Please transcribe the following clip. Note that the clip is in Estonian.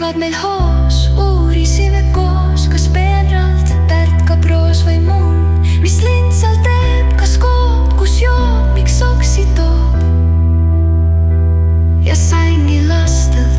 kevad meil hoos, uurisime koos, kas peenralt Pärt ka proos või muun. Mis lind seal teeb, kas koob, kus joob, miks oksi toob ja sain nii lastel